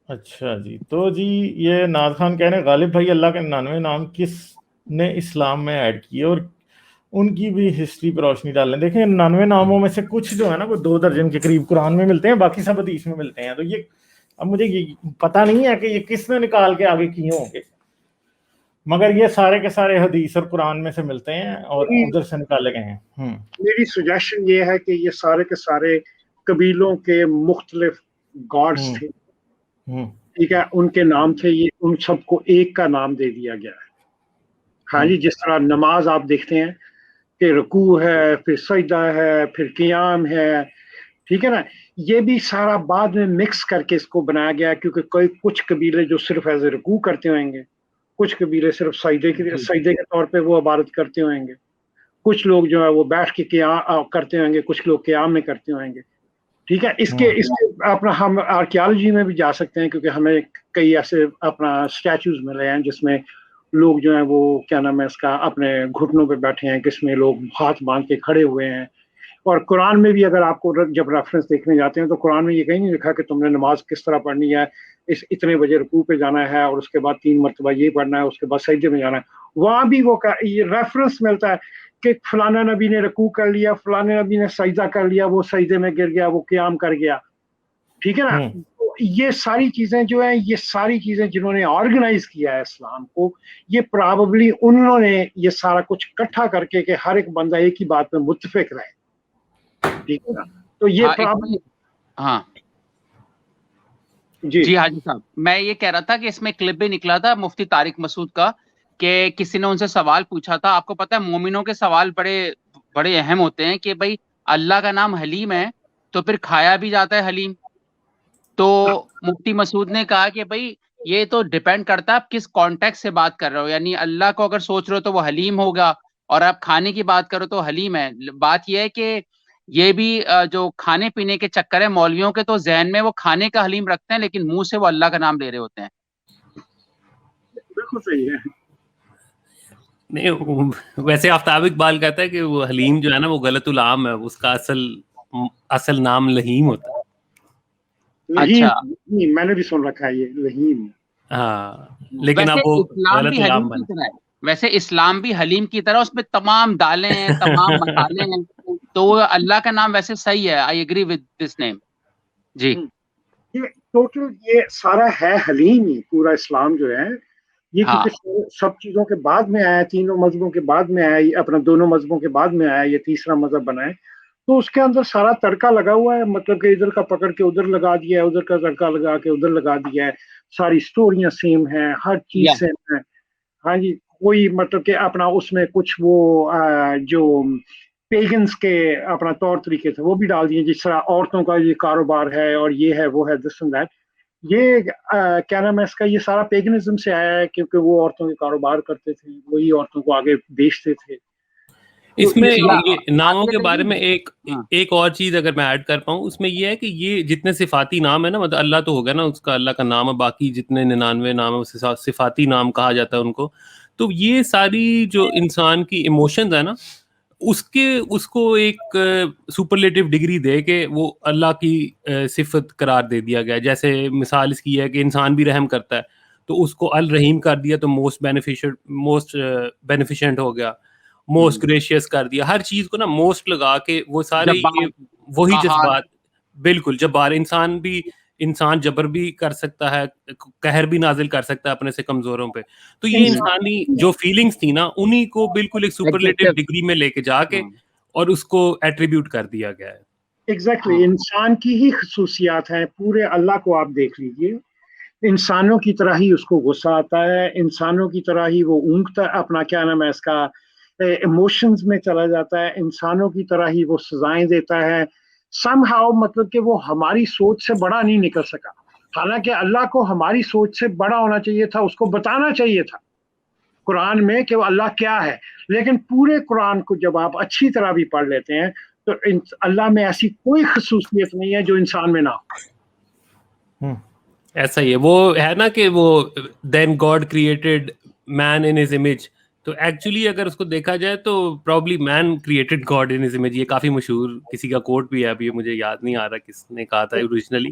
اچھا جی، تو جی یہ ناز خان کہہ رہے ہیں غالب بھائی اللہ کے 99 نام کس نے اسلام میں ایڈ کیے اور ان کی بھی ہسٹری پہ روشنی ڈال لیں. دیکھیں 99 ناموں میں سے کچھ جو ہے نا وہ 2 درجن کے قریب قرآن میں ملتے ہیں، باقی سب حدیث میں ملتے ہیں. تو یہ اب مجھے یہ پتہ نہیں ہے کہ یہ کس نے نکال کے آگے کیے ہوں گے، مگر یہ سارے کے سارے حدیث اور قرآن میں سے ملتے ہیں اور ادھر سے نکالے گئے ہیں. میری سجیشن یہ ہے کہ یہ سارے کے سارے قبیلوں کے مختلف گاڈس تھے، ٹھیک ہے، ان کے نام تھے، یہ ان سب کو ایک کا نام دے دیا گیا ہے. ہاں جی، جس طرح نماز آپ دیکھتے ہیں کہ رکوع ہے، پھر سجدہ ہے، پھر قیام ہے، ٹھیک ہے نا، یہ بھی سارا بعد میں مکس کر کے اس کو بنایا گیا، کیونکہ کچھ قبیلے جو صرف ایز اے رکوع کرتے ہوئیں گے، کچھ قبیلے صرف سجدے کے طور پہ وہ عبادت کرتے ہوئیں گے، کچھ لوگ جو ہے وہ بیٹھ کے قیام کرتے ہوئیں گے، کچھ لوگ قیام میں کرتے ہوئیں گے. ٹھیک ہے، اس کے اپنا ہم آرکیالوجی میں بھی جا سکتے ہیں، کیونکہ ہمیں کئی ایسے اپنا اسٹیچوز ملے ہیں جس میں لوگ جو ہیں وہ کیا نام ہے اس کا اپنے گھٹنوں پہ بیٹھے ہیں، کس میں لوگ ہاتھ باندھ کے کھڑے ہوئے ہیں. اور قرآن میں بھی اگر آپ کو جب ریفرنس دیکھنے جاتے ہیں تو قرآن میں یہ کہیں نہیں لکھا کہ تم نے نماز کس طرح پڑھنی ہے، اتنے بجے رکوع پہ جانا ہے اور اس کے بعد 3 مرتبہ یہ پڑھنا ہے، اس کے بعد سجدے میں جانا ہے. وہاں بھی وہ یہ ریفرنس ملتا ہے کہ فلانا نبی نے رکوع کر لیا، فلانا نبی نے سجدہ کر لیا، وہ سجدے میں گر گیا، وہ قیام کر گیا. ٹھیک ہے نا، یہ ساری چیزیں جو ہیں، یہ ساری چیزیں جنہوں نے آرگنائز کیا ہے اسلام کو، یہ پراببلی انہوں نے یہ سارا کچھ اکٹھا کر کے کہ ہر ایک بندہ ایک ہی بات میں متفق رہے. ٹھیک ہے نا، تو یہ ہاں جی حاجی صاحب، میں یہ کہہ رہا تھا کہ اس میں کلپ بھی نکلا تھا مفتی طارق مسعود کا کہ کسی نے ان سے سوال پوچھا تھا. آپ کو پتا ہے مومنوں کے سوال بڑے اہم ہوتے ہیں کہ بھائی اللہ کا نام حلیم ہے تو پھر کھایا بھی جاتا ہے حلیم. تو مفتی مسعود نے کہا کہ بھائی یہ تو ڈیپینڈ کرتا ہے آپ کس کانٹیکٹ سے بات کر رہے ہو، یعنی اللہ کو اگر سوچ رہے ہو تو وہ حلیم ہوگا، اور آپ کھانے کی بات کرو تو حلیم ہے. بات یہ ہے کہ یہ بھی جو کھانے پینے کے چکر ہے مولویوں کے، تو ذہن میں وہ کھانے کا حلیم رکھتے ہیں لیکن منہ سے وہ اللہ کا نام لے رہے ہوتے ہیں. بالکل صحیح ہے. نہیں ویسے آفتاب اقبال کہتا ہے کہ وہ حلیم جو ہے نا وہ غلط العام ہے، اس کا اصل نام لہیم ہوتا ہے. اچھا میں نے بھی سن رکھا ہے یہ لہیم. ہاں لیکن ویسے اب وہ اسلام غلط بھی العام حلیم بن. کی طرح ہے، ویسے اسلام بھی حلیم کی طرح، اس میں تمام دالیں ہیں، تمام مسالے ہیں، تو وہ اللہ کا نام ویسے صحیح ہے. آئی ایگری ود دس نیم. جی یہ ٹوٹل یہ سارا ہے حلیم ہی، پورا اسلام جو ہے یہ، کیونکہ سب چیزوں کے بعد میں آیا، تینوں مذہبوں کے بعد میں آیا، اپنا دونوں مذہبوں کے بعد میں آیا، یہ تیسرا مذہب بنا ہے. تو اس کے اندر سارا تڑکا لگا ہوا ہے، مطلب کہ ادھر کا پکڑ کے ادھر لگا دیا ہے، ادھر کا تڑکا لگا کے ادھر لگا دیا ہے. ساری سٹوریاں سیم ہیں، ہر چیز سیم ہے. ہاں جی، کوئی مطلب کہ اپنا اس میں کچھ وہ جو پیگنز کے اپنا طور طریقے تھے وہ بھی ڈال دیے، جس طرح عورتوں کا یہ کاروبار ہے اور یہ ہے وہ ہے دس اینڈ دیٹ. یہ کیا نام ہے اس کا، یہ سارا پیگنزم سے آیا ہے، کیونکہ وہ عورتوں کے کاروبار کرتے تھے، وہی عورتوں کو آگے بیچتے تھے. اس میں یہ ناموں کے بارے میں ایک اور چیز اگر میں ایڈ کر پاؤں، اس میں یہ ہے کہ یہ جتنے صفاتی نام ہے نا، مطلب اللہ تو ہوگا نا اس کا اللہ کا نام ہے، باقی جتنے 99 نام ہے صفاتی نام کہا جاتا ہے ان کو. تو یہ ساری جو انسان کی ایموشنز ہے نا، اس کو ایک سپرلیٹو ڈگری دے کے وہ اللہ کی صفت قرار دے دیا گیا. جیسے مثال اس کی ہے کہ انسان بھی رحم کرتا ہے تو اس کو الرحیم کر دیا تو موسٹ بینیفیشنٹ ہو گیا، موسٹ گریشیس کر دیا. ہر چیز کو نا موسٹ لگا کے وہ سارے وہی جذبات. بالکل جبار انسان جبر بھی کر سکتا ہے، قہر بھی نازل کر سکتا ہے اپنے سے کمزوروں پہ. تو یہ انسانی جو فیلنگز تھی نا انہی کو بالکل ایک سپرلیٹو ڈگری میں لے کے جا کے اور اس کو ایٹریبیوٹ کر دیا گیا ہے. ایگزیکٹلی انسان کی ہی خصوصیات ہیں. پورے اللہ کو آپ دیکھ لیجئے، انسانوں کی طرح ہی اس کو غصہ آتا ہے، انسانوں کی طرح ہی وہ اونگتا اپنا کیا نام ہے اس کا ایموشنز میں چلا جاتا ہے، انسانوں کی طرح ہی وہ سزائیں دیتا ہے. سم ہاؤ مطلب کہ وہ ہماری سوچ سے بڑا نہیں نکل سکا، حالانکہ اللہ کو ہماری سوچ سے بڑا ہونا چاہیے تھا، اس کو بتانا چاہیے تھا قرآن میں کہ وہ اللہ کیا ہے. لیکن پورے قرآن کو جب آپ اچھی طرح بھی پڑھ لیتے ہیں تو اللہ میں ایسی کوئی خصوصیت نہیں ہے جو انسان میں نہ ہو. ایسا ہی ہے، وہ ہے نا کہ وہ then God created man in his image. تو ایکچولی اگر اس کو دیکھا جائے تو probably man created God in his image. یہ کافی مشہور کسی کا کوٹ بھی ہے، ابھی مجھے یاد نہیں آ رہا کس نے کہا تھا originally.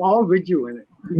all with you in it.